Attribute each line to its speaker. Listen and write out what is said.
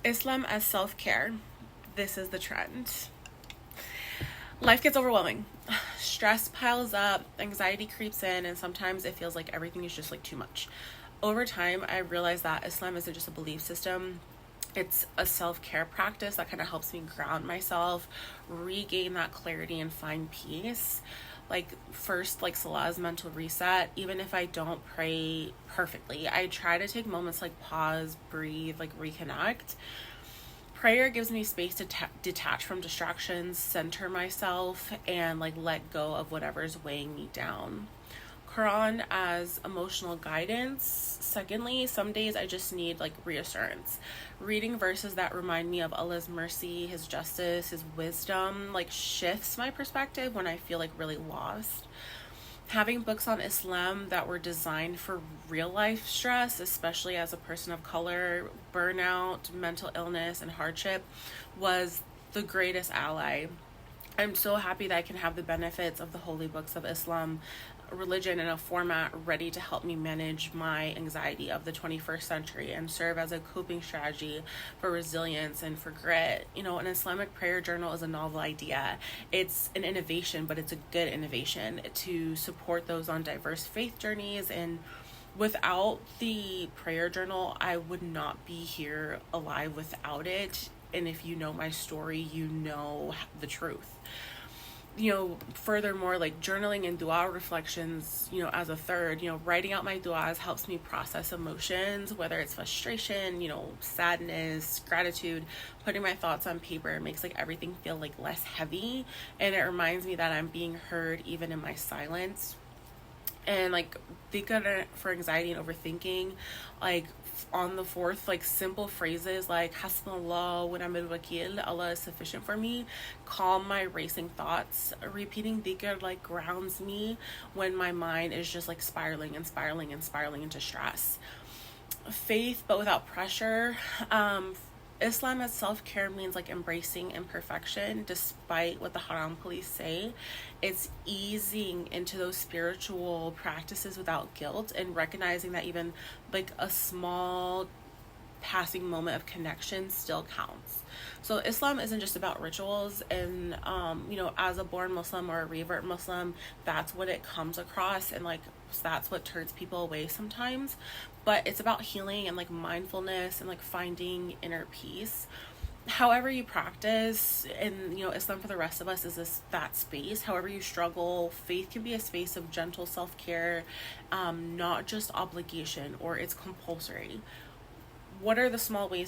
Speaker 1: Islam as self-care. This is the trend. Life gets overwhelming. Stress piles up, anxiety creeps in, and sometimes it feels like everything is just like too much. Over time, I realized that Islam isn't just a belief system. It's a self-care practice that kind of helps me ground myself, regain that clarity, and find peace. Like, first, like Salah's mental reset. Even if I don't pray perfectly, I try to take moments like pause, breathe, like reconnect. Prayer gives me space to detach from distractions, center myself, and like let go of whatever's weighing me down. Quran as emotional guidance. Secondly, some days I just need like reassurance. Reading verses that remind me of Allah's mercy, His justice, His wisdom, like shifts my perspective when I feel like really lost. Having books on Islam that were designed for real life stress, especially as a person of color, burnout, mental illness, and hardship, was the greatest ally. I'm so happy that I can have the benefits of the holy books of Islam religion in a format ready to help me manage my anxiety of the 21st century and serve as a coping strategy for resilience and for grit. You know, an Islamic prayer journal is a novel idea. It's an innovation, but it's a good innovation to support those on diverse faith journeys. And without the prayer journal, I would not be here alive without it. And if you know my story, you know the truth. You know, furthermore, like journaling and dua reflections, you know, as a third, you know, writing out my duas helps me process emotions, whether it's frustration, you know, sadness, gratitude. Putting my thoughts on paper makes like everything feel like less heavy, and it reminds me that I'm being heard even in my silence. And like dhikr for anxiety and overthinking, like on the fourth, like simple phrases like hasbunallah wa ni'mal wakil, Allah is sufficient for me, calm my racing thoughts. Repeating dhikr like grounds me when my mind is just like spiraling and spiraling and spiraling into stress. Faith but without pressure. Islam as self-care means like embracing imperfection despite what the haram police say. It's easing into those spiritual practices without guilt and recognizing that even like a small passing moment of connection still counts. So Islam isn't just about rituals, and you know, as a born Muslim or a revert Muslim, that's what it comes across, and like that's what turns people away sometimes. But it's about healing and like mindfulness and like finding inner peace. However you practice, and you know, Islam for the rest of us is that space. However you struggle, faith can be a space of gentle self-care, not just obligation or it's compulsory. What are the small ways